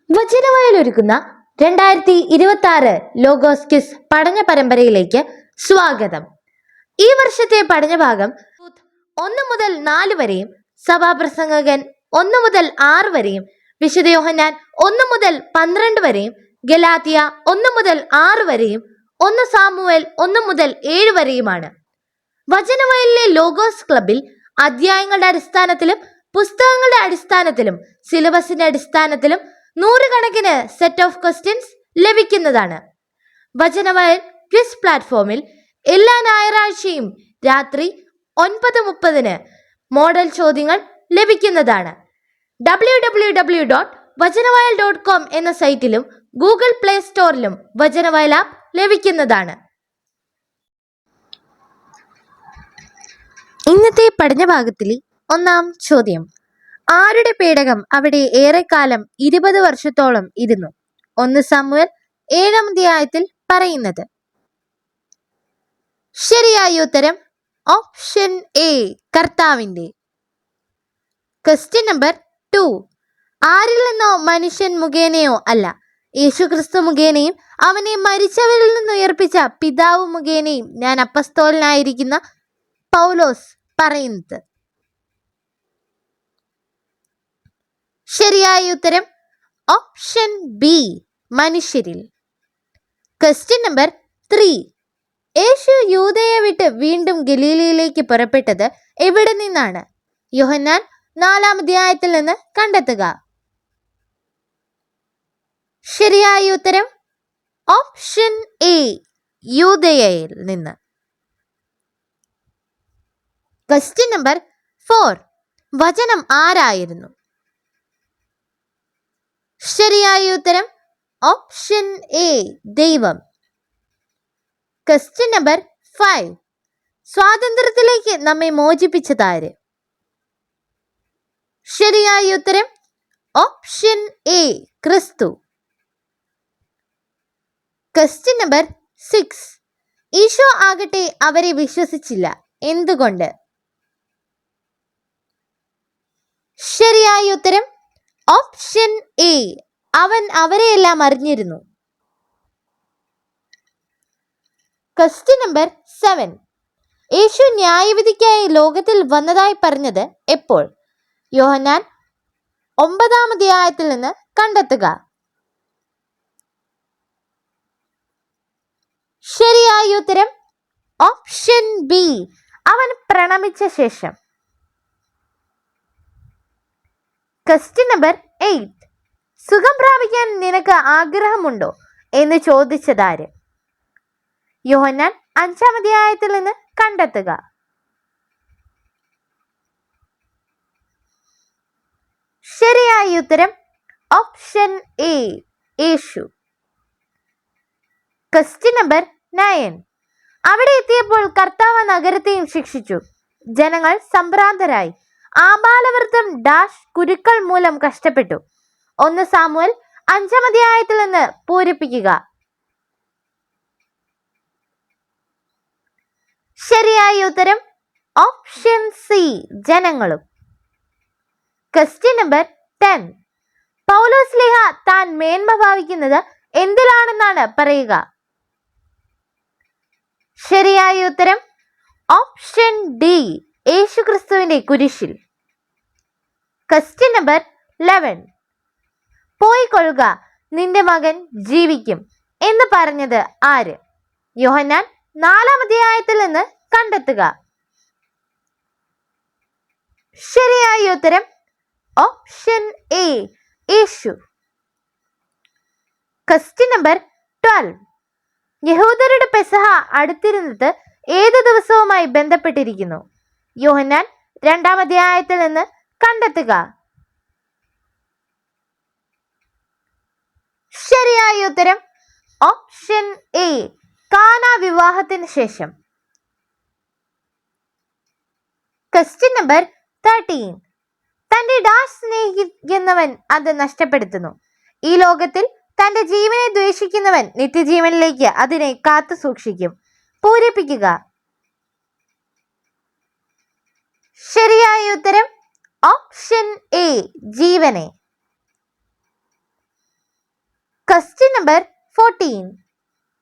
വചനവയലൊരുക്കുന്ന 2026 logos quiz പഠന പരമ്പരയിലേക്ക് സ്വാഗതം. ഈ വർഷത്തെ പഠനഭാഗം 1 മുതൽ 4 വരെയും, സഭാപ്രസംഗകൻ 1 മുതൽ 6 വരെയും, വിശുദ്ധ യോഹന്നാൻ 1 മുതൽ 12 വരെയും, ഗലാത്യ 1 മുതൽ 6 വരെയും, 1 സാമുവേൽ 1 മുതൽ 7 വരെയുമാണ്. വചനവയലിലെ ലോഗോസ് ക്ലബിൽ അധ്യായങ്ങളുടെ അടിസ്ഥാനത്തിലും പുസ്തകങ്ങളുടെ അടിസ്ഥാനത്തിലും സിലബസിന്റെ അടിസ്ഥാനത്തിലും 100 കണക്കിന് സെറ്റ് ഓഫ് ക്വസ്റ്റ്യൻസ് ലഭിക്കുന്നതാണ്. വചനവയൽ ക്വിസ് പ്ലാറ്റ്ഫോമിൽ എല്ലാ ഞായറാഴ്ചയും രാത്രി 9:30 മോഡൽ ചോദ്യങ്ങൾ ലഭിക്കുന്നതാണ്. www.vajanavayal.com എന്ന സൈറ്റിലും ഗൂഗിൾ പ്ലേ സ്റ്റോറിലും വചനവയൽ ആപ്പ് ലഭിക്കുന്നതാണ്. ഇന്നത്തെ പഠനഭാഗത്തിലെ 1-ാം ചോദ്യം: ആരുടെ പേടകം അവിടെ ഏറെക്കാലം 20 വർഷത്തോളം ഇരുന്നു? 1 സാമുവേൽ 7-ാം അധ്യായത്തിൽ പറയുന്നത്. ശരിയായ ഉത്തരം ഓപ്ഷൻ എ, കർത്താവിൻ്റെ. ക്വസ്റ്റ്യൻ നമ്പർ 2: ആരിൽ നിന്നോ മനുഷ്യൻ മുഖേനയോ അല്ല, യേശുക്രിസ്തു മുഖേനയും അവനെ മരിച്ചവരിൽ നിന്ന് ഉയർപ്പിച്ച പിതാവ് മുഖേനയും ഞാൻ അപ്പസ്തോലനായിരിക്കുന്ന പൗലോസ് പറയുന്നത്. ശരിയായ ഉത്തരം ഓപ്ഷൻ ബി, മനുഷ്യരിൽ. ക്വസ്റ്റ്യൻ നമ്പർ 3: യേശു യൂദയ വിട്ട് വീണ്ടും ഗലീലയിലേക്ക് പുറപ്പെട്ടത് എവിടെ നിന്നാണ്? യോഹന്നാൻ 4-ാം അധ്യായത്തിൽ നിന്ന് കണ്ടെത്തുക. ശരിയായ ഉത്തരം ഓപ്ഷൻ എ, യൂദയയിൽ നിന്ന്. ക്വസ്റ്റ്യൻ നമ്പർ 4: വചനം ആരായിരുന്നു? ശരിയായ ഉത്തരം ഓപ്ഷൻ എ, ദൈവം. ക്വസ്റ്റ്യൻ നമ്പർ 5: സ്വാതന്ത്ര്യത്തിലേക്ക് നമ്മെ മോചിപ്പിച്ചതാര്? ശരിയായ ഉത്തരം ഓപ്ഷൻ എ, ക്രിസ്തു. ക്വസ്റ്റ്യൻ നമ്പർ 6: ഈശോ ആകട്ടെ അവരെ വിശ്വസിച്ചില്ല, എന്തുകൊണ്ട്? ശരിയായ ഉത്തരം ഓപ്ഷൻ എ, അവൻ അവരെയെല്ലാം അറിഞ്ഞിരുന്നു. ക്വസ്റ്റ്യൻ നമ്പർ 7: യേശു ന്യായവിധിക്കായി ലോകത്തിൽ വന്നതായി പറഞ്ഞത് എപ്പോൾ? യോഹന്നാൻ 9-ാം അധ്യായത്തിൽ നിന്ന് കണ്ടെത്തുക. ശരിയായ ഉത്തരം ഓപ്ഷൻ ബി, അവൻ പ്രണമിച്ച ശേഷം. ക്വസ്റ്റ്യൻ നമ്പർ 8: സുഖം പ്രാപിക്കാൻ നിനക്ക് ആഗ്രഹമുണ്ടോ എന്ന് ചോദിച്ചതാര്? യോഹന്നാൻ 5-ാം അധ്യായത്തിൽ നിന്ന് കണ്ടെത്തുക. ശരിയായ ഉത്തരം option A, Yeshu. Question number 9: അവിടെ എത്തിയപ്പോൾ കർത്താവ് നഗരത്തെയും ശിക്ഷിച്ചു. ജനങ്ങൾ സംഭ്രാന്തരായി. ആബാലവൃദ്ധം കുരുക്കൾ മൂലം കഷ്ടപ്പെട്ടു. 1 സാമുവേൽ 5-ാം അധ്യായത്തിൽ നിന്ന് പൂരിപ്പിക്കുക. ശരിയായ ഉത്തരം ഓപ്ഷൻ സി, ജനങ്ങളും. ക്വസ്റ്റ്യൻ നമ്പർ 10: പൗലോസ് ലീഹ താൻ മേന്മ ഭാവിക്കുന്നത് എന്തിലാണെന്നാണ് പറയുക? ശരിയായ ഉത്തരം ഓപ്ഷൻ ഡി, യേശുക്രിസ്തുവിന്റെ കുരിശിൽ. ക്വസ്റ്റ്യൻ നമ്പർ 11: പോയി കൊള്ളുക, നിന്റെ മകൻ ജീവിക്കും എന്ന് പറഞ്ഞത് ആര്? യോഹന്നാൻ 4-ാം അധ്യായത്തിൽ നിന്ന് കണ്ടെത്തുക. ശരിയായ ഉത്തരം option A, Yeshu. Question number 12: യഹൂദരുടെ പെസഹ അടുത്തിരുന്നത് ഏത് ദിവസവുമായി ബന്ധപ്പെട്ടിരിക്കുന്നു? യോഹന്നാൻ 2-ാം അധ്യായത്തിൽ നിന്ന് കണ്ടെത്തുക. ശരിയായ ഉത്തരം ഓപ്ഷൻ എ, കാനാ വിവാഹത്തിന് ശേഷം. ക്വസ്റ്റ്യൻ നമ്പർ 13: തന്റെ സ്നേഹിക്കുന്നവൻ അത് നഷ്ടപ്പെടുത്തുന്നു. ഈ ലോകത്തിൽ തന്റെ ജീവനെ ദ്വേഷിക്കുന്നവൻ നിത്യജീവനിലേക്ക് അതിനെ കാത്തു സൂക്ഷിക്കും. പൂരിപ്പിക്കുക. ശരിയായ ഉത്തരം ഓപ്ഷൻ എ ജീവനെ. Question number 14.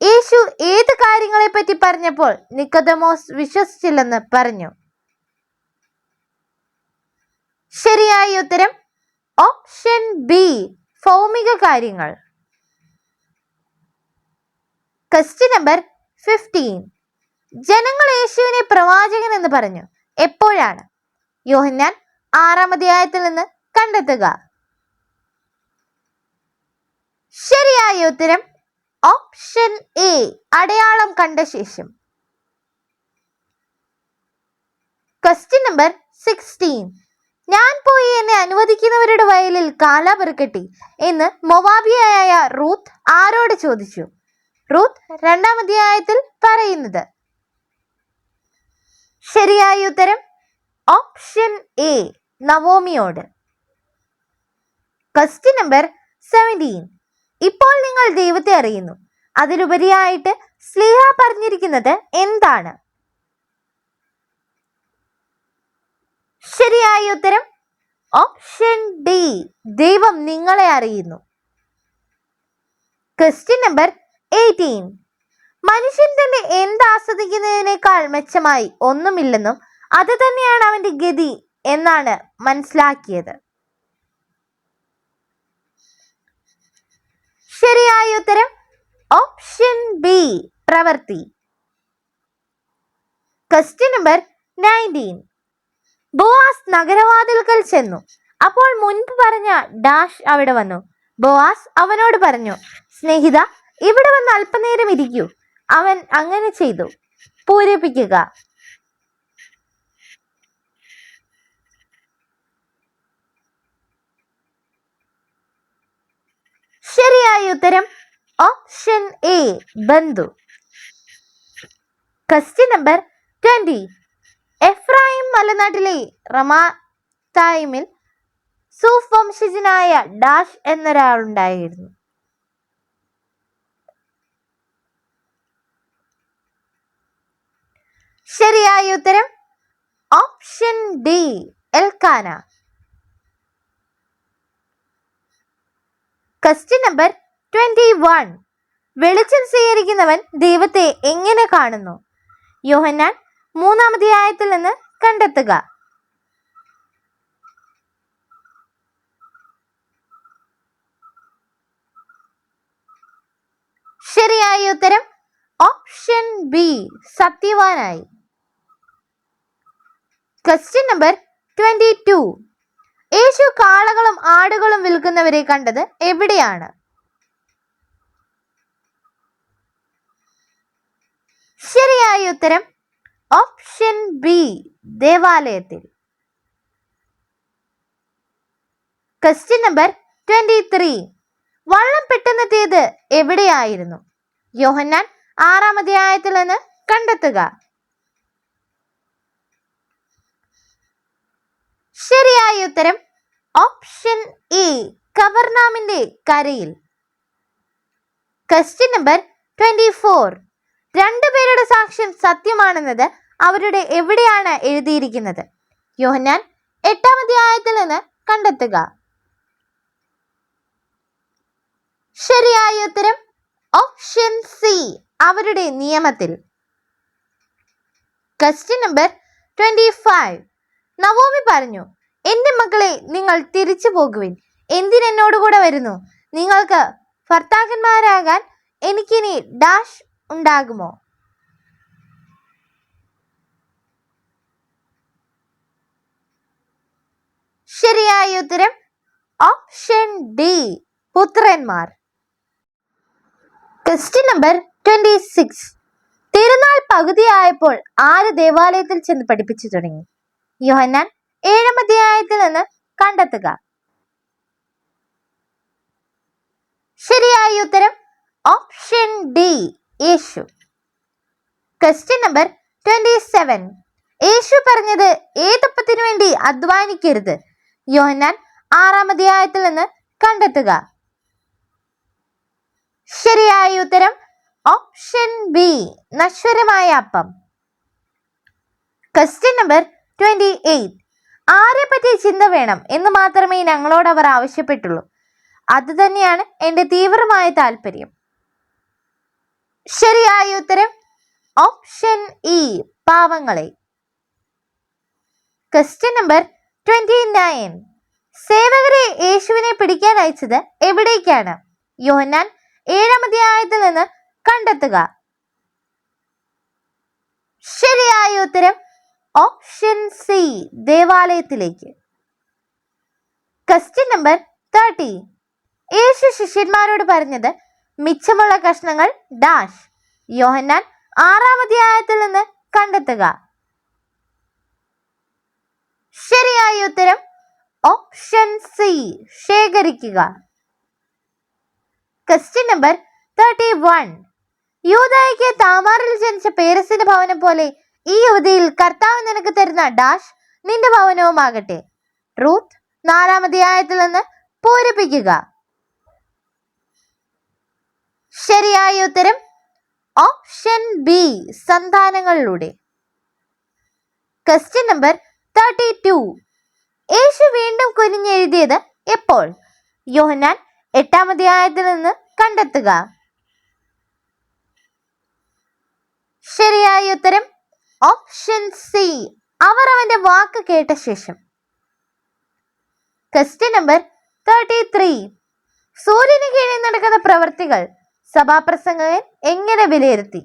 യേശു ഏത് കാര്യങ്ങളെ പറ്റി പറഞ്ഞപ്പോൾ നിക്കോദെമോസ് വിശ്വസിച്ചില്ലെന്ന് പറഞ്ഞു? ശരിയായ ഉത്തരം ഓപ്ഷൻ ബി ഭൗമിക കാര്യങ്ങൾ. Question number 15. ജനങ്ങൾ യേശുവിനെ പ്രവാചകൻ എന്ന് പറഞ്ഞു എപ്പോഴാണ്? യോഹന്നാൻ 6-ാം അധ്യായത്തിൽ നിന്ന് കണ്ടെത്തുക. ശരിയായ ഉത്തരം ഓപ്ഷൻ എ അടയാളം കണ്ട ശേഷം. Question number 16. ഞാൻ പോയി എന്നെ അനുവദിക്കുന്നവരുടെ വയലിൽ കാല പെറുക്കട്ടെ എന്ന് മൊവാബിയയായ റൂത്ത് ആരോട് ചോദിച്ചു? റൂത്ത് 2-ാം അധ്യായത്തിൽ പറയുന്നത്. ശരിയായ ഉത്തരം ഓപ്ഷൻ എ നവോമിയോട്. Question number 17. ഇപ്പോൾ നിങ്ങൾ ദൈവത്തെ അറിയുന്നു, അതിലുപരിയായിട്ട് സ്ലീഹ പറഞ്ഞിരിക്കുന്നത് എന്താണ്? ശരിയായ ഉത്തരം ഓപ്ഷൻ ഡി ദൈവം നിങ്ങളെ അറിയുന്നു. Question number 18. മനുഷ്യൻ തന്നെ എന്താസ്വദിക്കുന്നതിനേക്കാൾ മെച്ചമായി ഒന്നുമില്ലെന്നും അത് തന്നെയാണ് അവന്റെ ഗതി എന്നാണ് മനസ്സിലാക്കിയത്. ശരിയായ ഉത്തരം ഓപ്ഷൻ ബി പ്രവൃത്തി. Question number 19. ബോവാസ് നഗരവാതിൽക്കൽ ചെന്നു, അപ്പോൾ മുൻപ് പറഞ്ഞ ഡാഷ് അവിടെ വന്നു. ബോവാസ് അവനോട് പറഞ്ഞു, സ്നേഹിത, ഇവിടെ വന്ന് അല്പനേരം ഇരിക്കൂ. അവൻ അങ്ങനെ ചെയ്തു. പൂരിപ്പിക്കുക. ശരിയായ ഉത്തരം ഓപ്ഷൻ എ ബന്ധു. Question number 20. എഫ്രായിം മലനാട്ടിലെ റമാതായിമിൽ സൂഫ് വംശജനായ ഡാഷ് എന്നൊരാളുണ്ടായിരുന്നു. ശരിയായ ഉത്തരം option D Elkanah. Question number 21. വെളിച്ചം സ്വീകരിക്കുന്നവൻ ദൈവത്തെ എങ്ങനെ കാണുന്നു? യോഹന്നാൻ 3-ാം അധ്യായത്തിൽ നിന്ന് കണ്ടെത്തുക. ശരിയായ ഉത്തരം ഓപ്ഷൻ ബി സത്യവാനായി. Question number 22. യേശു കാളകളും ആടുകളും വിൽക്കുന്നവരെ കണ്ടത് എവിടെയാണ്? ശരിയായ ഉത്തരം ഓപ്ഷൻ ബി ദേവാലയത്തിൽ. Question number 23. വള്ളം പെട്ടെന്നെത്തിയത് എവിടെയായിരുന്നു? യോഹന്നാൻ 6-ാം അധ്യായത്തിൽ നിന്ന് കണ്ടെത്തുക. ശരിയായ ഉത്തരം ഓപ്ഷൻ എ കവർനാമിന്റെ കരയിൽ. Question number 24. രണ്ടുപേരുടെ സാക്ഷ്യം സത്യമാണെന്നത് അവരുടെ എവിടെയാണ് എഴുതിയിരിക്കുന്നത്? യോഹന്നാൻ 8-ാം അധ്യായത്തിൽ നിന്ന് കണ്ടെത്തുക. ശരിയായ ഉത്തരം ഓപ്ഷൻ സി അവരുടെ നിയമത്തിൽ. Question number 25. നവോമി പറഞ്ഞു, എന്റെ മക്കളെ, നിങ്ങൾ തിരിച്ചു പോകുവിൻ. എന്തിനെന്നോടുകൂടെ വരുന്നു? നിങ്ങൾക്ക് ഭർത്താക്കന്മാരാകാൻ എനിക്കിനി ഡാഷ് ഉണ്ടാകുമോ? ശരിയായ ഉത്തരം ഓപ്ഷൻ ഡി പുത്രന്മാർ. Question number 26. തിരുനാൾ പകുതിയായപ്പോൾ ആര് ദേവാലയത്തിൽ ചെന്ന് പഠിപ്പിച്ചു തുടങ്ങി? യോഹന്നാൻ 7-ാം അധ്യായത്തിൽ നിന്ന് കണ്ടെത്തുക. ശരിയായ ഉത്തരം ഓപ്ഷൻ ഡി യേശു. Question number 27. യേശു പറഞ്ഞത് ഏതപ്പത്തിനു വേണ്ടി അധ്വാനിക്കരുത്? യോഹന്നാൻ 6-ാം അധ്യായത്തിൽ നിന്ന് കണ്ടെത്തുക. ശരിയായ ഉത്തരം ഓപ്ഷൻ ബി നശ്വരമായ അപ്പം. Question number 28. ആരെ പറ്റി ചിന്ത വേണം എന്ന് മാത്രമേ ഞങ്ങളോട് അവർ ആവശ്യപ്പെട്ടുള്ളൂ. അതുതന്നെയാണ് എൻ്റെ തീവ്രമായ താല്പര്യം. ശരിയായ ഉത്തരം ഓപ്ഷൻ ഇ, പാവങ്ങളെ. Question number 29. സേവകരെ യേശുവിനെ പിടിക്കാൻ അയച്ചത് എവിടേക്കാണ്? യോഹന്നാൻ 7-ാം അധ്യായത്തിൽ നിന്ന് കണ്ടെത്തുക. ശരിയായ ഉത്തരം ഓപ്ഷൻ സി, ദേവാലയത്തിലേക്ക്. Question number 30. യേശു ശിഷ്യന്മാരോട് പറഞ്ഞത് മിച്ചമുള്ള കഷ്ണങ്ങൾ ഡാഷ്. യോഹന്നാൻ 6-ാം അധ്യായത്തിൽ നിന്ന് കണ്ടെത്തുക. ശരിയായ ഉത്തരം ഓപ്ഷൻ സി, ശേഖരിക്കുക. Question number 31. യൂദായ്ക്ക് താമാറിൽ ജനിച്ച പേരസിന്റെ ഭവനം പോലെ ഈ യുവതിയിൽ കർത്താവ് നിനക്ക് തരുന്ന ഡാഷ് നിന്റെ ഭവനവുമാകട്ടെ. റൂത്ത് 4-ാം അധ്യായത്തിൽ നിന്ന് പൂരിപ്പിക്കുക. ശരിയായ ഉത്തരം ഓപ്ഷൻ ബി, സന്താനങ്ങളിലൂടെ. Question number 32. യേശു വീണ്ടും കുനിഞ്ഞെഴുതിയത് എപ്പോൾ? യോഹന്നാൻ 8-ാം അധ്യായത്തിൽ നിന്ന് കണ്ടെത്തുക. ശരിയായ ഉത്തരം ഓപ്ഷൻ സി, അവർ അവന്റെ വാക്ക് കേട്ട ശേഷം. Question number 33. സൂര്യന് കീഴിൽ നടക്കുന്ന പ്രവർത്തികൾ സഭാപ്രസംഗകൻ എങ്ങനെ വിലയിരുത്തി?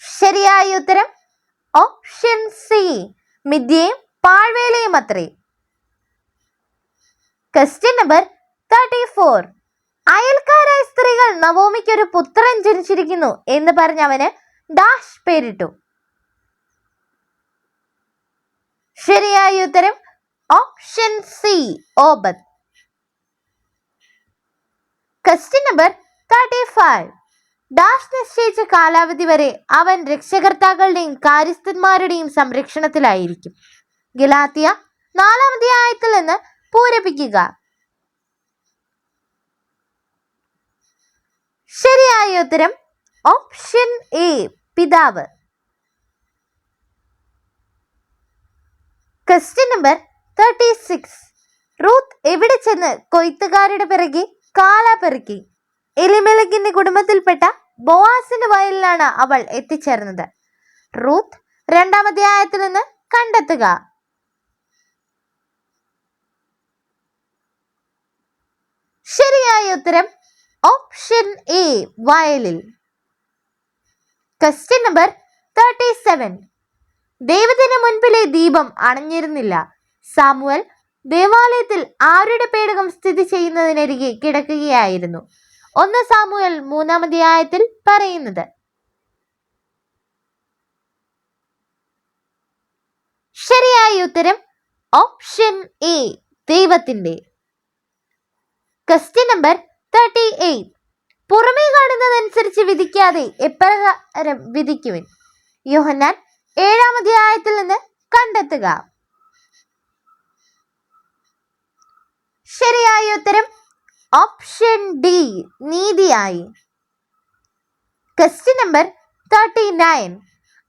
ശരിയായ ഉത്തരം ഓപ്ഷൻ സി, മിഥ്യയും പാഴ്വേലയും അത്രേ. Question number 34. അയൽക്കാരായ സ്ത്രീകൾ നവോമിക്ക് ഒരു പുത്രൻ ജനിച്ചിരിക്കുന്നു എന്ന് പറഞ്ഞ് അവന് ഡാഷ് പേരിട്ടു. ശരിയായ ഉത്തരം option C, Obed. Question number 35. Dash നിശ്ചയിച്ച കാലാവധി വരെ അവൻ രക്ഷകർത്താക്കളുടെയും കാര്യസ്ഥന്മാരുടെയും സംരക്ഷണത്തിലായിരിക്കും. ഗലാത്യ 4-ാം അധ്യായത്തിൽ നിന്ന് പൂരിപ്പിക്കുക. ശരിയായ ഉത്തരം ഓപ്ഷൻ എ, പിതാവ്. Question number 36. റൂത്ത് എവിടെ ചെന്ന് കൊയ്ത്തുകാരുടെ പിറകെ കാല പെറുക്കി? എലിമെലക്കിന്റെ കുടുംബത്തിൽപ്പെട്ട ബോവാസിന്റെ വയലിലാണ് അവൾ എത്തിച്ചേർന്നത്. റൂത്ത് 2-ാം അധ്യായത്തിൽ നിന്ന് കണ്ടെത്തുക. ശരിയായ ഉത്തരം ഓപ്ഷൻ എ, വയലിൽ. Question number 37. ദൈവത്തിന് മുൻപിലെ ദീപം അണഞ്ഞിരുന്നില്ല. സാമുവൽ ദേവാലയത്തിൽ ആരുടെ പേടകം സ്ഥിതി ചെയ്യുന്നതിനരികെ കിടക്കുകയായിരുന്നു? 1 സാമുവൽ 3-ാം അധ്യായത്തിൽ പറയുന്നത്. ശരിയായ ഉത്തരം ഓപ്ഷൻ എ, ദൈവത്തിന്റെ. Question number 38. പുറമേ കാണുന്നതനുസരിച്ച് വിധിക്കാതെ എപ്രകാരം വിധിക്കുവിൻ? യോഹന്നാൻ 7-ാം അധ്യായത്തിൽ നിന്ന് കണ്ടെത്തുക. ശരിയായ ഉത്തരം ഓപ്ഷൻ ഡി, നീതിയായി. Question number 39.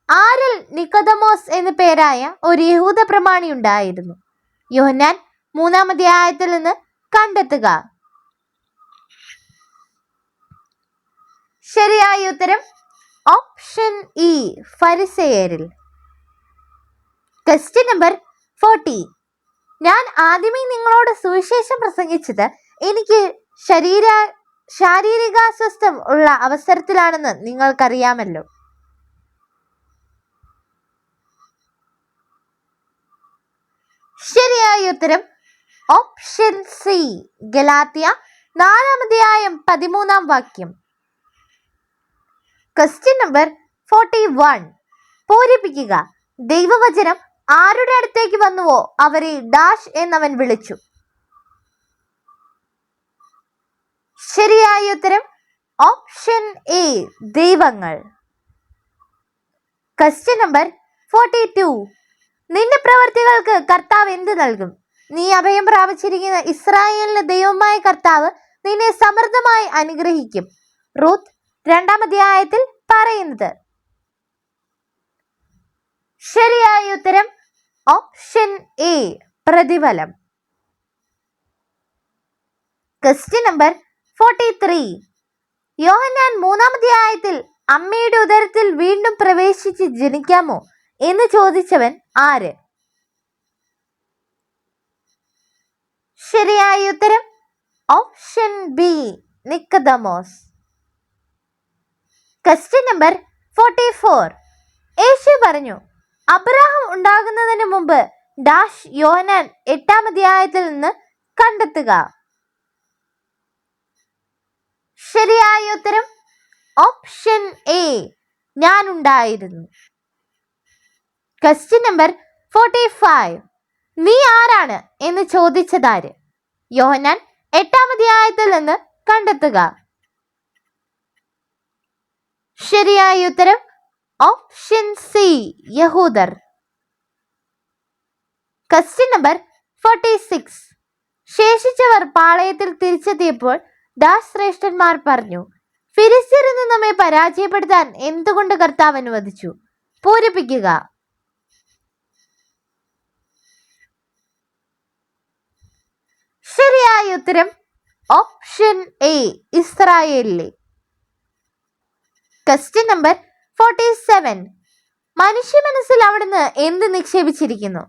ആരിൽ നിക്കോദമോസ് എന്നു പേരായ ഒരു യഹൂദ പ്രമാണി ഉണ്ടായിരുന്നു? യോഹന്നാൻ 3-ാം അധ്യായത്തിൽ നിന്ന് കണ്ടെത്തുക. ശരിയായ ഉത്തരം ഓപ്ഷൻ ഇ, ഫരിസേയരിൽ. Question number 40. ഞാൻ ആദ്യമേ നിങ്ങളോട് സുവിശേഷം പ്രസംഗിച്ചത് എനിക്ക് ശാരീരികാസ്വസ്ഥം ഉള്ള അവസരത്തിലാണെന്ന് നിങ്ങൾക്കറിയാമല്ലോ. ശരിയായ ഉത്തരം ഓപ്ഷൻ സി, ഗലാത്യ 4-ാം അധ്യായം 13-ാം വാക്യം. Question number 41. പൂരിപ്പിക്കുക. ദൈവവചനം ആരുടെ അടുത്തേക്ക് വന്നുവോ അവരെ ഡാഷ് എന്നവൻ വിളിച്ചു. ശരിയായ ഉത്തരം ഓപ്ഷൻ എ, ദൈവങ്ങൾ. Question number 42. നിന്റെ പ്രവർത്തികൾക്ക് കർത്താവ് എന്ത് നൽകും? നീ അഭയം പ്രാപിച്ചിരിക്കുന്ന ഇസ്രായേലിന്റെ ദൈവമായ കർത്താവ് നിന്നെ സമൃദ്ധമായി അനുഗ്രഹിക്കും. റൂത്ത് 2-ാം അധ്യായത്തിൽ പറയുന്നത്. ശരിയായ ശരിയായ ഉത്തരം ഓപ്ഷൻ എ പ്രതിഫലം. Question number 43. യോഹന്നാൻ 3-ാം അധ്യായത്തിൽ അമ്മയുടെ ഉദരത്തിൽ വീണ്ടും പ്രവേശിച്ച് ജനിക്കാമോ എന്ന് ചോദിച്ചവൻ ആര്? ശരിയായ ഉത്തരം option B Nicodemus. Question number 44. യേശു പറഞ്ഞു, അബ്രഹാം ഉണ്ടാകുന്നതിന് മുമ്പ് ഡാഷ് യോഹന്നാൻ 8-ാം അധ്യായത്തിൽ നിന്ന് കണ്ടെത്തുക. ശരിയായ ഉത്തരം ഓപ്ഷൻ എ ഞാൻ ഉണ്ടായിരുന്നു. Question number 45. നീ ആരാണ് എന്ന് ചോദിച്ചതാര്? യോഹന്നാൻ 8-ാം അധ്യായത്തിൽ നിന്ന് കണ്ടെത്തുക. ശരിയായ ഉത്തരം ഓപ്ഷൻ സി യഹൂദർ. Question number 46. ശേഷിച്ചവർ പാളയത്തിൽ തിരിച്ചെത്തിയപ്പോൾ ദാസ് ശ്രേഷ്ഠന്മാർ പറഞ്ഞു, ഫിലിസ്ത്യരിൽ നിന്ന് നമ്മെ പരാജയപ്പെടുത്താൻ എന്തുകൊണ്ട് കർത്താവ് അനുവദിച്ചു? പൂരിപ്പിക്കുക. ശരിയായ ഉത്തരം ഓപ്ഷൻ എ ഇസ്രായേലിലെ. Question number 47. മനുഷ്യ മനസ്സിൽ അവിടുന്ന് എന്ത് നിക്ഷേപിച്ചിരിക്കുന്നു?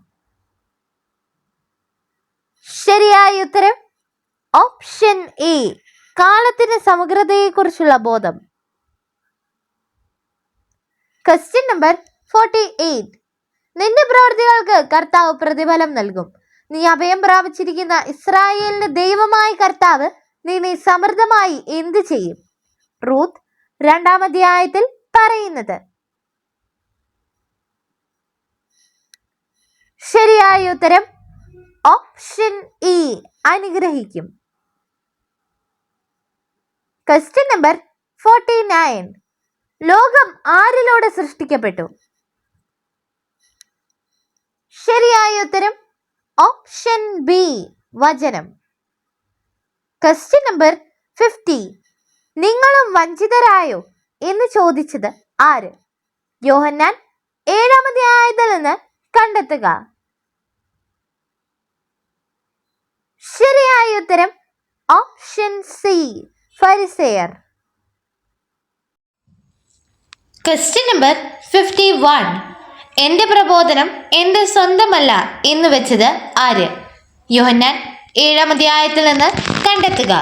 ശരിയായ ഉത്തരം ഓപ്ഷൻ എ കാലത്തിന്റെ സമഗ്രതയെക്കുറിച്ചുള്ള ബോധം. Question number 48. നിന്റെ പ്രവൃത്തികൾക്ക് കർത്താവ് പ്രതിഫലം നൽകും. നീ അഭയം പ്രാപിച്ചിരിക്കുന്ന ഇസ്രായേലിന്റെ ദൈവമായ കർത്താവ് നിന്നെ സമൃദ്ധമായി എന്ത് ചെയ്യും? റൂത്ത് 2-ാം അധ്യായത്തിൽ പറയുന്നത്. ശരിയായ ഉത്തരം ഓപ്ഷൻ ഇ അനുഗ്രഹിക്കും. Question number 49. ലോകം ആരിലൂടെ സൃഷ്ടിക്കപ്പെട്ടു? ശരിയായ ഉത്തരം ഓപ്ഷൻ ബി വചനം. Question number 50. നിങ്ങളും വഞ്ചിതരായോ എന്ന് ചോദിച്ചത് ആര്? യോഹന്നാൻ 7-ാം അധ്യായത്തിൽ നിന്ന് കണ്ടെത്തുക. ശരിയായ ഉത്തരം ഓപ്ഷൻ സി ഫരിസേയർ. Question number 51. എന്റെ പ്രബോധനം എന്റെ സ്വന്തമല്ല എന്ന് വെച്ചത് ആര്? യോഹന്നാൻ 7-ാം അധ്യായത്തിൽ നിന്ന് കണ്ടെത്തുക.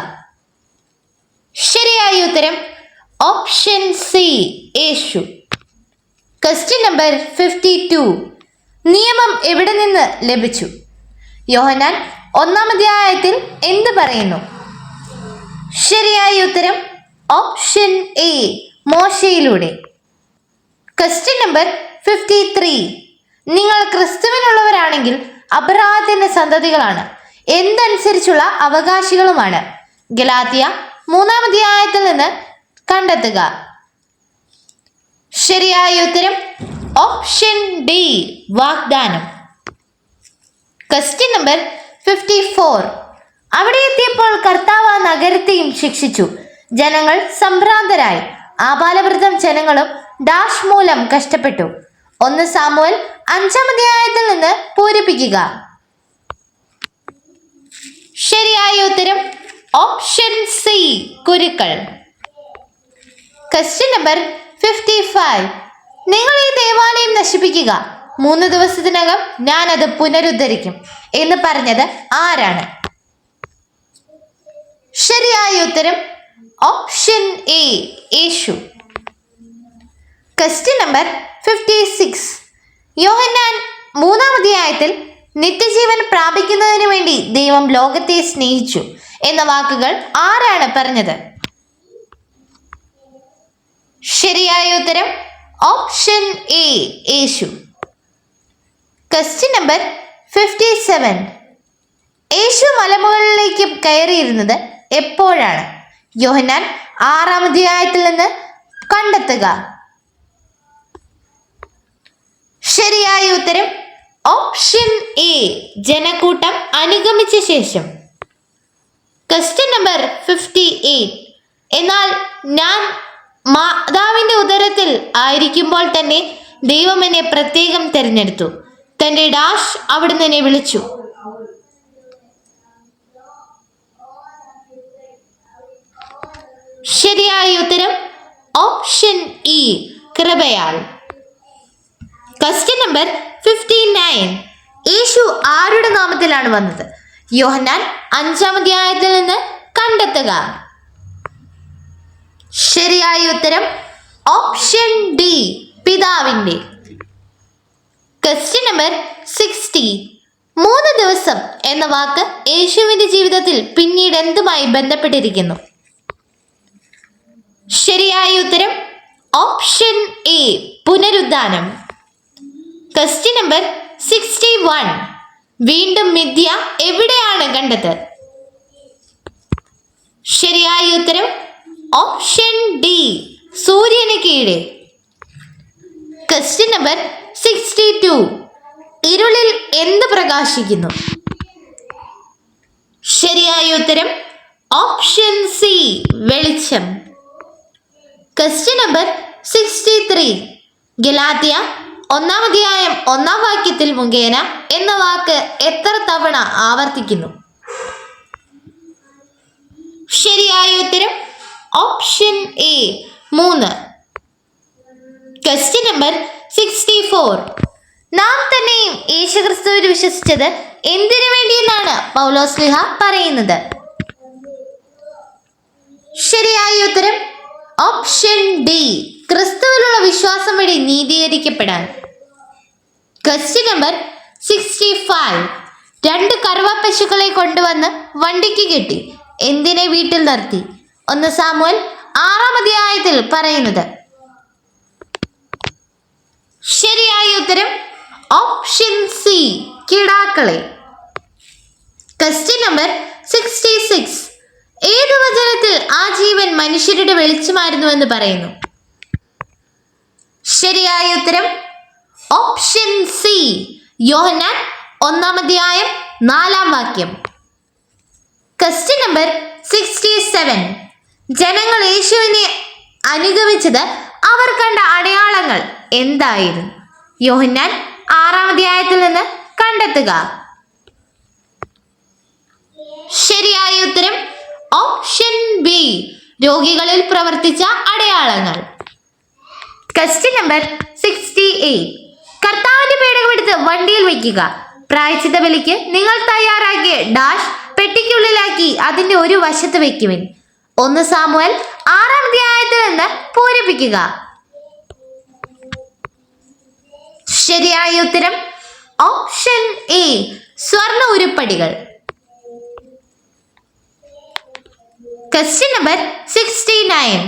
ശരിയായ ഉത്തരം ഓപ്ഷൻ സി യേശു. Question number 52. നിയമം എവിടെ നിന്ന് ലഭിച്ചു? യോഹന്നാൻ 1-ാം അധ്യായത്തിൽ എന്ത് പറയുന്നു? ശരിയായ ഉത്തരം ഓപ്ഷൻ എ മോശയിലൂടെ. Question number 53. നിങ്ങൾ ക്രിസ്തുവിനുള്ളവരാണെങ്കിൽ അബ്രഹാത്തിന്റെ സന്തതികളാണ്, എന്തനുസരിച്ചുള്ള അവകാശികളുമാണ്. ഗലാത്യ 3-ാം അധ്യായത്തിൽ നിന്ന് കണ്ടെത്തുക. ശരിയായ ഉത്തരം ഓപ്ഷൻ ഡി വാഗ്ദാനം. Question number 54. അവിടെ എത്തിയപ്പോൾ കർത്താവ് ആ നഗരത്തെയും ശിക്ഷിച്ചു. ജനങ്ങൾ സംഭ്രാന്തരായി. ആബാലവൃദ്ധം ജനങ്ങളും ഡാഷ് മൂലം കഷ്ടപ്പെട്ടു. 1 സാമുവേൽ 5-ാം അധ്യായത്തിൽ നിന്ന് പൂരിപ്പിക്കുക. ശരിയായ ഉത്തരം ഓപ്ഷൻ സി കുരുക്കൾ. Question number 55. നിങ്ങൾ ഈ ദേവാലയം നശിപ്പിക്കുക, 3 ദിവസത്തിനകം ഞാൻ അത് പുനരുദ്ധരിക്കും എന്ന് പറഞ്ഞത് ആരാണ്? ശരിയായ ഉത്തരം option A Yeshu. Question number 56. Yohannan 3-ാം അധ്യായത്തിൽ നിത്യജീവൻ പ്രാപിക്കുന്നതിന് വേണ്ടി ദൈവം ലോകത്തെ സ്നേഹിച്ചു എന്ന വാക്കുകൾ ആരാണ് പറഞ്ഞത്? ശരിയായ ഉത്തരം option A Yeshu. Question number 57. Yeshu മലമുകളിലേക്ക് കയറിയിരുന്നത് എപ്പോഴാണ്? യോഹന്നാൻ 6-ാം അധ്യായത്തിൽ നിന്ന് കണ്ടെത്തുക. ശരിയായ ഉത്തരം ഓപ്ഷൻ എ ജനക്കൂട്ടം അനുഗമിച്ച ശേഷം. Question number 58. എന്നാൽ ഞാൻ മാതാവിന്റെ ഉദരത്തിൽ ആയിരിക്കുമ്പോൾ തന്നെ ദൈവം എന്നെ പ്രത്യേകം തിരഞ്ഞെടുത്തു. തന്റെ ഡാഷ് അവിടുന്ന് തന്നെ വിളിച്ചു. ശരിയായ ഉത്തരം ഓപ്ഷൻ ഇ, കൃപയാൽ. Question number 59. യേശു ആരുടെ നാമത്തിലാണ് വന്നത്? യോഹന്നാൻ 5-ാം അധ്യായത്തിൽ നിന്ന് കണ്ടെത്തുക. ശരിയായ ഉത്തരം ഓപ്ഷൻ ഡി, പിതാവിന്റെ. Question number 60. 3 ദിവസം എന്ന വാക്ക് യേശുവിന്റെ ജീവിതത്തിൽ പിന്നീട് എന്തുമായി ബന്ധപ്പെട്ടിരിക്കുന്നു? ശരിയായ ഉത്തരം ഓപ്ഷൻ എ, പുനരുദ്ധാനം. Question number 61. വീണ്ടും മിഥ്യ എവിടെയാണ് കണ്ടത്? ശരിയായ ഉത്തരം ഓപ്ഷൻ ഡി, സൂര്യന് കീഴെ. Question number 62. ഇരുളിൽ എന്ത് പ്രകാശിക്കുന്നു? ശരിയായ ഉത്തരം ഓപ്ഷൻ സി, വെളിച്ചം. Question number 63. ഗലാത്യ 1-ാം അധ്യായം 1-ാം വാക്യത്തിൽ മുഖേന എന്ന വാക്ക് എത്ര തവണ ആവർത്തിക്കുന്നു? ശരിയായ ഉത്തരം ഓപ്ഷൻ എ, 3. Question number 64. നാം തന്നെയും യേശുക്രിസ്തുവിൽ വിശ്വസിച്ചത് എന്തിനു വേണ്ടിയെന്നാണ് പൗലോസ്ലീഹ പറയുന്നത്? ശരിയായ ഉത്തരം ഓപ്ഷൻ ഡി, ക്രിസ്തുവിലുള്ള വിശ്വാസം വഴി നീതീകരിക്കപ്പെടാൻ. Question number 65. 2 കറുവ പശുക്കളെ കൊണ്ടുവന്ന് വണ്ടിക്ക് കെട്ടി എന്തിനെ വീട്ടിൽ നിർത്തി? 1 സാമുവേൽ 6-ാം അധ്യായത്തിൽ പറയുന്നത്. ശരിയായ ഉത്തരം ഓപ്ഷൻ സി, കിടാക്കളെ. Question number 66. ഏത് വചനത്തിൽ ആ ജീവൻ മനുഷ്യരുടെ വെളിച്ചമായിരുന്നുവെന്ന് പറയുന്നു? ശരിയായ ഉത്തരം ഓപ്ഷൻ സി, യോഹന്നാൻ 1-ാം അധ്യായം 4-ാം വാക്യം. Question number 67. ജനങ്ങൾ യേശുവിനെ അനുഗമിച്ചത് അവർ കണ്ട അടയാളങ്ങൾ എന്തായിരുന്നു? യോഹന്നാൻ 6-ാം അധ്യായത്തിൽ നിന്ന് കണ്ടെത്തുക. ശരിയായ ഉത്തരം ഓപ്ഷൻ ബി, രോഗികളിൽ പ്രവർത്തിച്ച അടയാളങ്ങൾ. Question number 68. കർത്താവിന്റെ പേടകമെടുത്ത് വണ്ടിയിൽ വയ്ക്കുക. പ്രായശ്ചിത്ത ബലിക്ക് നിങ്ങൾ തയ്യാറാക്കിയ ഡാഷ് പെട്ടിക്കുള്ളിലാക്കി അതിന്റെ ഒരു വശത്ത് വെക്കുവിൻ. 1 സാമുവേൽ 6-ാം അധ്യായത്തിൽ നിന്ന് പൂരിപ്പിക്കുക. ശരിയായ ഉത്തരം ഓപ്ഷൻ എ, സ്വർണ്ണ ഉരുപ്പടികൾ. Question number 69.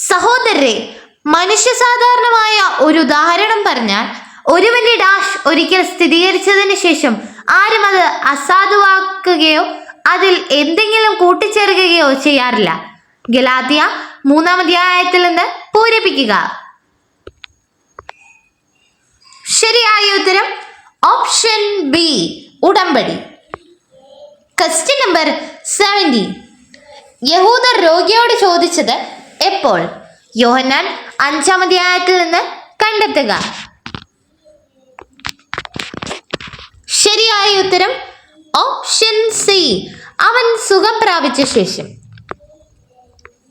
സഹോദരരെ, മനുഷ്യ സാധാരണമായ ഒരു ഉദാഹരണം പറഞ്ഞാൽ ഒരുവന്റെ ഡാഷ് ഒരിക്കൽ സ്ഥിരീകരിച്ചതിന് ശേഷം ആരും അത് അസാധുവാക്കുകയോ അതിൽ എന്തെങ്കിലും കൂട്ടിച്ചേർക്കുകയോ ചെയ്യാറില്ല. ഗലാത്യ 3-ാം അധ്യായത്തിൽ നിന്ന് പൂരിപ്പിക്കുക. ശരിയായ ഉത്തരം ഓപ്ഷൻ ബി, ഉടമ്പടി. Question number 70. യഹൂദർ രോഗിയോട് ചോദിച്ചത് എപ്പോൾ? യോഹന്നാൻ 5-ാം അധ്യായത്തിൽ നിന്ന് കണ്ടെത്തുക. ശരിയായ ഉത്തരം ഓപ്ഷൻ സി, അവൻ സുഖം പ്രാപിച്ച ശേഷം.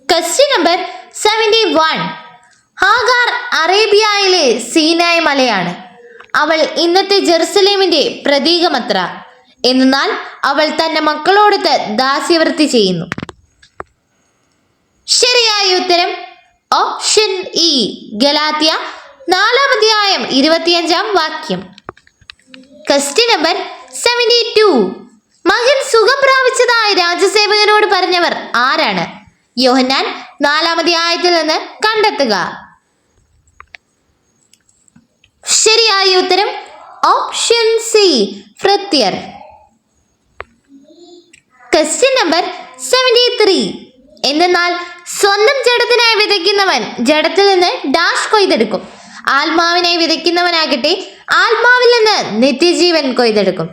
Question number 71. ഹാഗാർ അറേബ്യയിലെ സീനായ് മലയാണ്. അവൾ ഇന്നത്തെ ജെറുസലേമിന്റെ പ്രതീകമത്ര. എന്നാൽ അവൾ തന്റെ മക്കളോടൊത്ത് ദാസ്യവൃത്തി ചെയ്യുന്നു. ശരിയായ ഉത്തരം ഓപ്ഷൻ ഇ, ഗലാത്യ 4-ാം അധ്യായം 25-ാം വാക്യം. Question number 72. മകൻ സുഖം പ്രാപിച്ചതായി രാജസേവകനോട് പറഞ്ഞവർ ആരാണ്? യോഹന്നാൻ 4-ാം അധ്യായത്തിൽ നിന്ന് കണ്ടെത്തുക. ശരിയായ ഉത്തരം ഓപ്ഷൻ സി, ഭൃത്യർ. Question number 73. എന്നാൽ സ്വന്തം ജഡത്തിനായി വിതയ്ക്കുന്നവൻ ജഡത്തിൽ നിന്ന് ഡാഷ് കൊയ്തെടുക്കും. ആത്മാവിനായി വിതയ്ക്കുന്നവനാകട്ടെ ആത്മാവിൽ നിന്ന് നിത്യജീവൻ കൊയ്തെടുക്കും.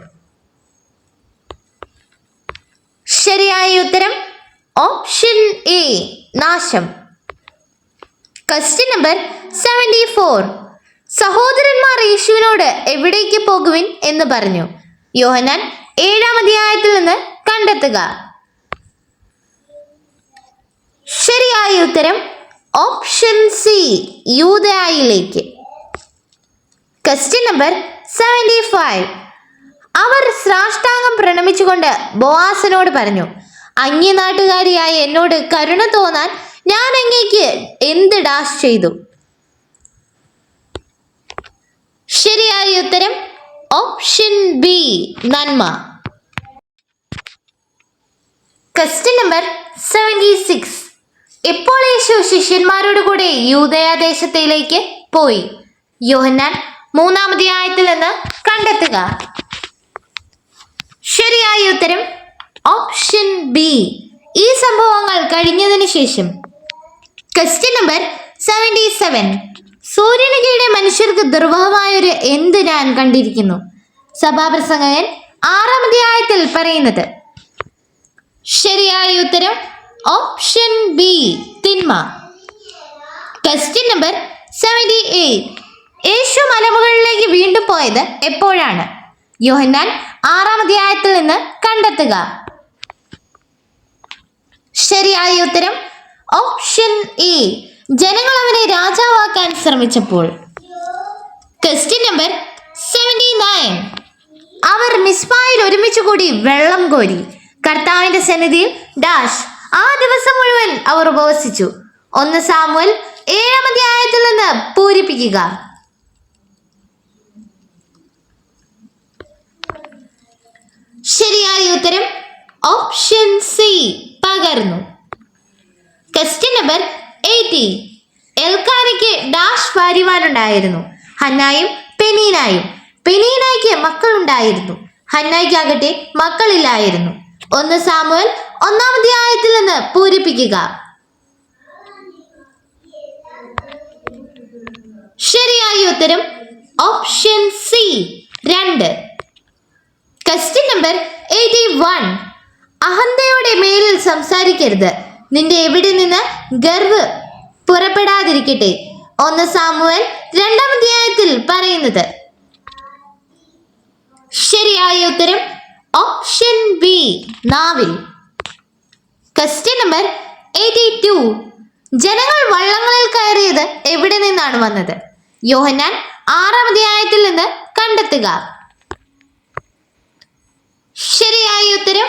ശരിയായ ഉത്തരം ഓപ്ഷൻ എ, നാശം. Question number 74. സഹോദരന്മാർ യേശുവിനോട് എവിടേക്ക് പോകുവിൻ എന്ന് പറഞ്ഞു. യോഹന്നാൻ 7-ാം അധ്യായത്തിൽ നിന്ന് കണ്ടെത്തുക. ശരിയായ ഉത്തരം ഓപ്ഷൻ സി, യൂദയായിലേക്ക്. Question number 75. അവർ സാഷ്ടാംഗം പ്രണമിച്ചുകൊണ്ട് ബോആസിനോട് പറഞ്ഞു, അന്യനാട്ടുകാരിയായ എന്നോട് കരുണ തോന്നാൻ ഞാൻ അങ്ങേക്ക് എന്ത് ഡാഷ് ചെയ്തു? ശരിയായ ഉത്തരം ഓപ്ഷൻ ബി, നന്മ. Question number 76. ഇപ്പോൾ യേശു ശിഷ്യന്മാരോട് കൂടെ യൂദയ ദേശത്തിലേക്ക് പോയി. യോഹന്നാൻ 3-ാം അധ്യായത്തിൽ നിന്ന് കണ്ടെത്തുക. ശരിയായ ഉത്തരം ഓപ്ഷൻ ബി, ഈ സംഭവങ്ങൾ കഴിഞ്ഞതിന് ശേഷം. Question number 77. സൂര്യന് കീഴെ മനുഷ്യർക്ക് ദുർവഹമായൊരു എന്ത് ഞാൻ കണ്ടിരിക്കുന്നു? സഭാപ്രസംഗകൻ 6-ാം അധ്യായത്തിൽ പറയുന്നത്. ശരിയായ ഉത്തരം ഓപ്ഷൻ ബി, തിന്മ. Question number 78. യേശു മലമുകളിലേക്ക് വീണ്ടും പോയത് എപ്പോഴാണ്? യോഹന്നാൻ 6-ാം അധ്യായത്തിൽ നിന്ന് കണ്ടെത്തുക. ശരിയായ ഉത്തരം ഓപ്ഷൻ എ, ജനങ്ങൾ അവനെ രാജാവാക്കാൻ ശ്രമിച്ചപ്പോൾ. Question number 79. അവർ മിസ്പായിൽ ഒരുമിച്ച് കൂടി വെള്ളം കോരി കർത്താവിന്റെ സന്നിധിയിൽ ഡാഷ് ആ ദിവസം മുഴുവൻ അവർ ഉപവസിച്ചു. 1 സാമുവേൽ 7-ാം അധ്യായത്തിൽ നിന്ന് പൂരിപ്പിക്കുക. ശരിയായ ഉത്തരം ഓപ്ഷൻ സി, പകർന്നു. Question number 80. എൽക്കാനയ്ക്ക് ഡാഷ് ഭാര്യമാരുണ്ടായിരുന്നു, ഹന്നായും പെനീനായും. പെനീനായ്ക്ക് മക്കളുണ്ടായിരുന്നു, ഹന്നായ്ക്കാകട്ടെ മക്കളില്ലായിരുന്നു. 1 സാമുവേൽ 1-ാം അധ്യായത്തിൽ നിന്ന് പൂരിപ്പിക്കുക. ശരിയായ ഉത്തരം ഓപ്ഷൻ സി, 2. Question number 81. അഹന്തയുടെ മേലിൽ സംസാരിക്കരുത്, നിന്റെ എവിടെ നിന്ന് ഗർവ് പുറപ്പെടാതിരിക്കട്ടെ. 1 സാമുവേൽ 2-ാം അധ്യായത്തിൽ പറയുന്നത്. ശരിയായ ഉത്തരം ഓപ്ഷൻ ബി, നാവിൽ. Question number 82. ജനങ്ങൾ വള്ളങ്ങളിൽ കയറിയത് എവിടെ നിന്നാണ് വന്നത്? യോഹന്നാൻ 6-ാം അധ്യായത്തിൽ നിന്ന് കണ്ടെത്തുക. ശരിയായ ഉത്തരം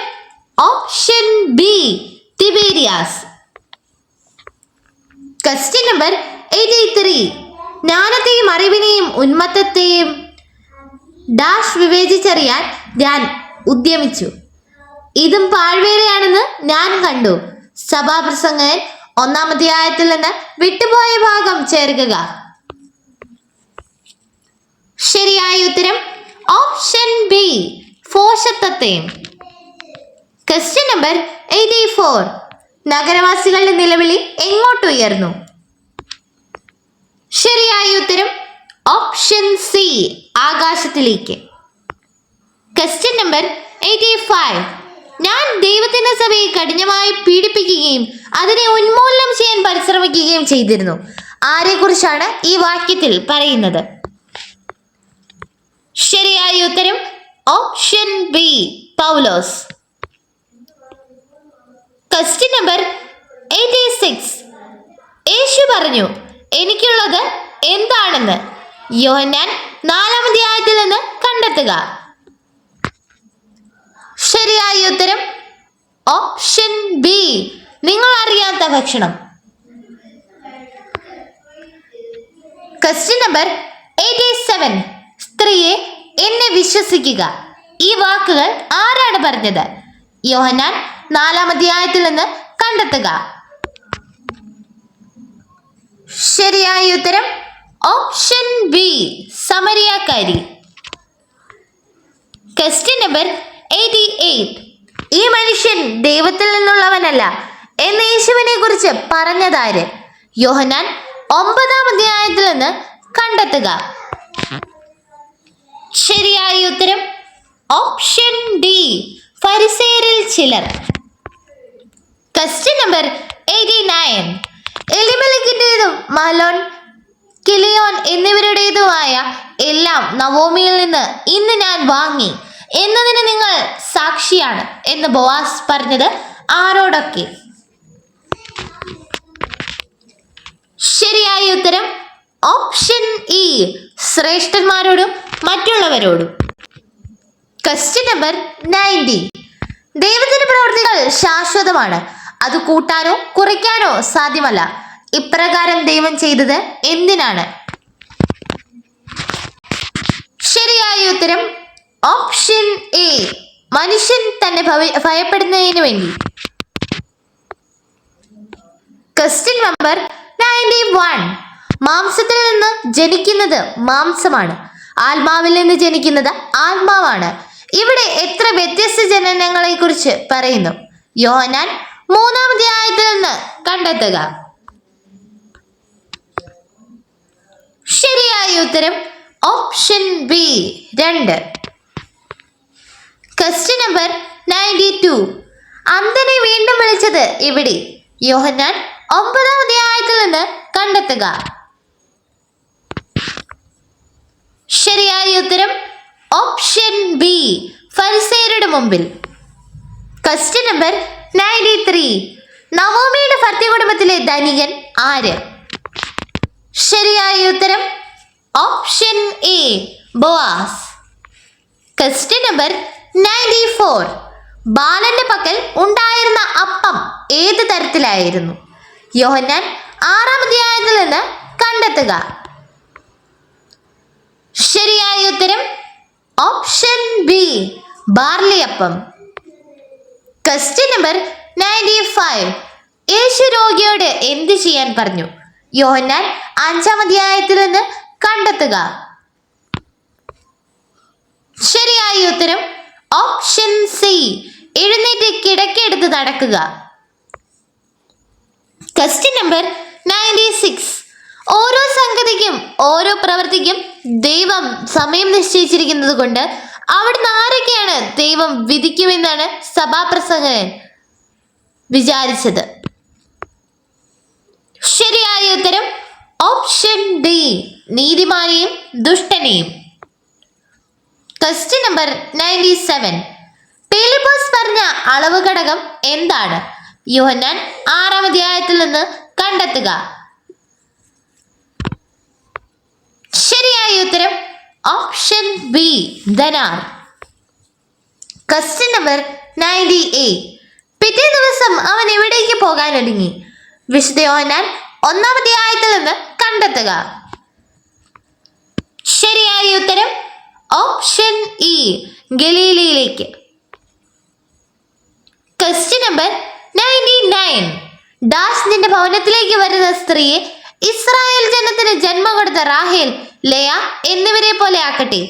option B, Tiberias. Question number 83. ജ്ഞാനത്തെയും അറിവിനെയും ഉന്മത്തത്തെയും ഡാഷ് വിവേചിച്ചറിയാൻ ഞാൻ ഉദ്യമിച്ചു, ഇതും പാഴ്വേലയാണെന്ന് ഞാൻ കണ്ടു. സഭാപ്രസംഗകൻ 1-ാം അധ്യായത്തിൽ നിന്ന് വിട്ടുപോയ ഭാഗം ചേർക്കുക. ശരിയായ ഉത്തരം ഓപ്ഷൻ ബി, ഫോഷത്വത്തെയും. Question number 84. നഗരവാസികളുടെ നിലവിളി എങ്ങോട്ടുയർന്നു? ശരിയായ ഉത്തരം ഓപ്ഷൻ സി, ആകാശത്തിലേക്ക്. Question number 85. ഞാൻ ദൈവത്തിന്റെ സഭയെ കഠിനമായി പീഡിപ്പിക്കുകയും അതിനെ ഉന്മൂലനം ചെയ്യാൻ പരിശ്രമിക്കുകയും ചെയ്തിരുന്നു. ആരെക്കുറിച്ചാണ് ഈ വാക്യത്തിൽ പറയുന്നത്? ശരിയായ ഉത്തരം ഓപ്ഷൻ ബി, പൗലോസ്. Question number 86. യേശു പറഞ്ഞു, എനിക്കുള്ളത് എന്താണെന്ന്? യോഹന്നാൻ 4-ാം അധ്യായത്തിൽ നിന്ന് കണ്ടെത്തുക. ശരിയായ ഉത്തരം ഓപ്ഷൻ ബി, നിങ്ങൾ അറിയാത്ത ഭക്ഷണം. Question number 87. സ്ത്രീയെ, എന്നെ വിശ്വസിക്കുക. ഈ വാക്കുകൾ ആരാണ് പറഞ്ഞത്? യോഹന്നാൻ 4-ാം അധ്യായത്തിൽ നിന്ന് കണ്ടെത്തുക. ശരിയായ ഉത്തരം ഓപ്ഷൻ ബി, സമരിയാക്കാരി. Question number 88. ഈ മനുഷ്യൻ ദൈവത്തിൽ നിന്നുള്ളവനല്ല എന്ന് യേശുവിനെ കുറിച്ച് പറഞ്ഞതാര്? യോഹന്നാൻ 9-ാം അധ്യായത്തിൽ നിന്ന് കണ്ടെത്തുക. ശരിയായ ഉത്തരം ഓപ്ഷൻ ഡി, ഫരിസേയരിൽ ചിലർ. Question number 89. എലിമലക്കിൻ്റെതും മലോൻ കിളിയോൻ എന്നിവരുടേതുമായ എല്ലാം നവോമിയിൽ നിന്ന് ഇന്ന് ഞാൻ വാങ്ങി എന്നതിന് നിങ്ങൾ സാക്ഷിയാണ് എന്ന് ബോവാസ് പറഞ്ഞത് ആരോടൊക്കെ? ശരിയായ ഉത്തരം ഓപ്ഷൻ ഇ, ശ്രേഷ്ഠന്മാരോടും മറ്റുള്ളവരോടും. Question number 90. ദൈവത്തിന്റെ പ്രവൃത്തികൾ ശാശ്വതമാണ്, അത് കൂട്ടാനോ കുറയ്ക്കാനോ സാധ്യമല്ല. ഇപ്രകാരം ദൈവം ചെയ്തത് എന്തിനാണ്? ശരിയായ ഉത്തരം ഓപ്ഷൻ എ, മനുഷ്യൻ തന്നെ ഭയപ്പെടുന്നതിന് വേണ്ടി. Question number 91. മാംസത്തിൽ നിന്ന് ജനിക്കുന്നത് മാംസമാണ്, ആത്മാവിൽ നിന്ന് ജനിക്കുന്നത് ആത്മാവാണ്. ഇവിടെ എത്ര വ്യത്യസ്ത ജനനങ്ങളെ കുറിച്ച് പറയുന്നു? യോഹന്നാൻ 3-ാം അധ്യായത്തിൽ നിന്ന് കണ്ടെത്തുക. ശരിയായ ഉത്തരം ഓപ്ഷൻ ബി 2. Question number 92. അന്ധനെ വീണ്ടും വിളിച്ചത് എവിടെ? യോഹന്നാൻ 9-ാം അധ്യായത്തിൽ നിന്ന് കണ്ടെത്തുക. ശരിയായ ഉത്തരം ഓപ്ഷൻ ബി, ഫരിസേയരുടെ മുമ്പിൽ. Question number 93. നവോമിയുടെ ഭർത്തൃകുടുംബത്തിലെ ധനികൻ ആര്? ശരിയായ ഉത്തരം option A, Boaz. Question number 94. ബാലന്റെ പക്കൽ ഉണ്ടായിരുന്ന അപ്പം ഏത് തരത്തിലായിരുന്നു? യോഹന്നാൻ 6-ാം അധ്യായത്തിൽ നിന്ന് കണ്ടെത്തുക. ശരിയായ ഉത്തരം ഓപ്ഷൻ ബി, ബാർലിയപ്പം. Question number 95. യേശു രോഗിയോട് എന്ത് ചെയ്യാൻ പറഞ്ഞു? യോഹന്നാൻ 5-ാം അധ്യായത്തിൽ നിന്ന് കണ്ടെത്തുക. ശരിയായ ഉത്തരം ഓപ്ഷൻ സി, എഴുന്നേറ്റ് കിടക്കെടുത്ത് നടക്കുക. Question number 96. ഓരോ സംഗതിക്കും ഓരോ പ്രവൃത്തിക്കും ദൈവം സമയം നിശ്ചയിച്ചിരിക്കുന്നത് കൊണ്ട് അവിടുന്ന് ആരൊക്കെയാണ് ദൈവം വിധിക്കുമെന്നാണ് സഭാപ്രസംഗകൻ വിചാരിച്ചത്? ശരിയായ ഉത്തരം ഓപ്ഷൻ ഡി, നീതിമാനെയും ദുഷ്ടനെയും. Question number 97. പീലിപ്പോസ് പറഞ്ഞ അളവ് ഘടകം എന്താണ്? യോഹന്നാൻ 6-ാം അധ്യായത്തിൽ നിന്ന് കണ്ടെത്തുക. ശരിയായ ഉത്തരം ഓപ്ഷൻ ബി, ധനാർ. Question number 98. പിറ്റേ ദിവസം അവൻ എവിടേക്ക് പോകാൻ ഒരുങ്ങി? വിശുദ്ധ യോഹന്നാൻ 1-ാം അധ്യായത്തിൽ നിന്ന് കണ്ടെത്തുക. ശരിയായ ഉത്തരം ഓപ്ഷൻ ഇ, ഗലീലയിലേക്ക്. Question number 99. ദാസ് നിന്റെ ഭവനത്തിലേക്ക് വരുന്ന സ്ത്രീയെ ഇസ്രായേൽ ജനത്തിന് ജന്മം കൊടുത്ത റാഹേൽ, ലേയ എന്നിവരെ പോലെ ആക്കട്ടെ.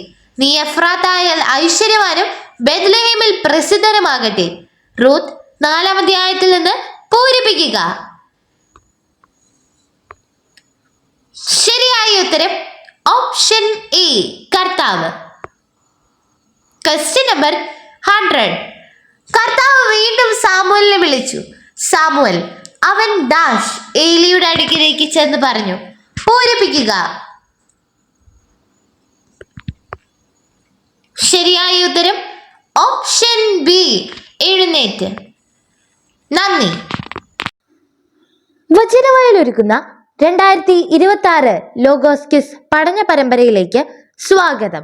നീ എഫ്രാത്തായാൽ ഐശ്വര്യവാനും ബെത്ലഹേമിൽ പ്രസിദ്ധനുമാകട്ടെ. റൂത്ത് 4-ാം അധ്യായത്തിൽ നിന്ന് പൂരിപ്പിക്കുക. ശരിയായ ഉത്തരം ഓപ്ഷൻ എ, കർത്താവ്. Question number 100. കർത്താവ് വീണ്ടും സാമുവലിനെ വിളിച്ചു. സാമുവൽ, അവൻ ഡാഷ് ഏലിയുടെ അടുക്കിലേക്ക് ചെന്ന് പറഞ്ഞു. പൂരിപ്പിക്കുക. ശരിയായ ഉത്തരം ഓപ്ഷൻ ബി, എഴുന്നേറ്റ്. നന്ദി. വചനവയൽ ഒരുക്കുന്ന 2026 ലോഗോസ് ക്വിസ് പഠന പരമ്പരയിലേക്ക് സ്വാഗതം.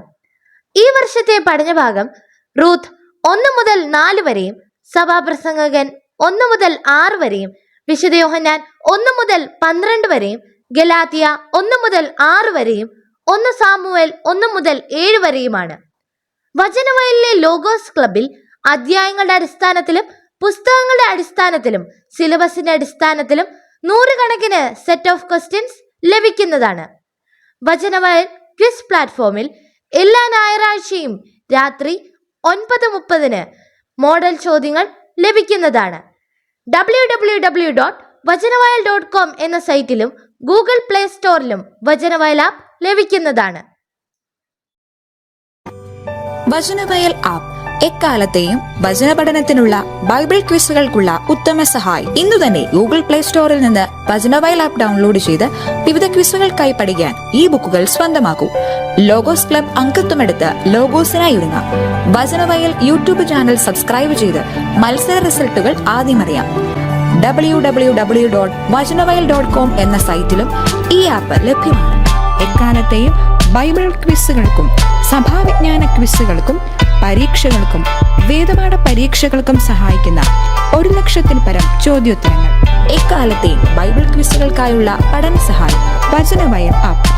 ഈ വർഷത്തെ പഠനഭാഗം റൂത്ത് 1 മുതൽ 4 വരെയും സഭാപ്രസംഗകൻ 1 മുതൽ 6 വരെയും വിശുദ്ധ യോഹന്നാൻ 1 മുതൽ 12 വരെയും ഗലാത്യ 1 മുതൽ 6 വരെയും 1 സാമുവേൽ 1 മുതൽ 7 വരെയുമാണ്. വചനവയലിലെ ലോഗോസ് ക്ലബിൽ അധ്യായങ്ങളുടെ അടിസ്ഥാനത്തിലും പുസ്തകങ്ങളുടെ അടിസ്ഥാനത്തിലും സിലബസിന്റെ അടിസ്ഥാനത്തിലും 100 കണക്കിന് സെറ്റ് ഓഫ് ക്വസ്റ്റ്യൻസ് ലഭിക്കുന്നതാണ്. വചനവയൽ ക്വിസ് പ്ലാറ്റ്ഫോമിൽ എല്ലാ ഞായറാഴ്ചയും രാത്രി 9:30 മോഡൽ ചോദ്യങ്ങൾ ലഭിക്കുന്നതാണ്. www.vajanavayal.com എന്ന സൈറ്റിലും ഗൂഗിൾ പ്ലേ സ്റ്റോറിലും വചനവയൽ ആപ്പ് ലഭിക്കുന്നതാണ്. വചനവയൽ ആപ്പ് എക്കാലത്തെയും വചന പഠനത്തിനുള്ള ബൈബിൾ ക്വിസുകൾക്കുള്ള ഉത്തമ സഹായി. ഇന്നു തന്നെ ഗൂഗിൾ പ്ലേ സ്റ്റോറിൽ നിന്ന് വചനവയൽ ആപ്പ് ഡൗൺലോഡ് ചെയ്ത് വിവിധ ക്വിസുകൾക്കായി പഠിക്കാൻ ഈ ബുക്കുകൾ സ്വന്തമാക്കൂ. ലോഗോസ് ക്ലബ് അംഗത്വമെടുത്ത് ലോഗോസിനായി ഒരുങ്ങാം. വചനവയൽ യൂട്യൂബ് ചാനൽ സബ്സ്ക്രൈബ് ചെയ്ത് മത്സര റിസൾട്ടുകൾ ആദ്യം അറിയാം. www.vajanavayal.com എന്ന സൈറ്റിലും ഈ ആപ്പ് ലഭ്യമാണ്. എക്കാലത്തെയും ബൈബിൾ ക്വിസുകൾക്കും സഭാവിജ്ഞാന ക്വിസുകൾക്കും പരീക്ഷകൾക്കും വേദപാഠ പരീക്ഷകൾക്കും സഹായിക്കുന്ന 1,00,000-ൽ പരം ചോദ്യോത്തരങ്ങൾ. എക്കാലത്തെയും ബൈബിൾ ക്വിസുകൾക്കായുള്ള പഠന സഹായം വചനവയൽ ആപ്പ്.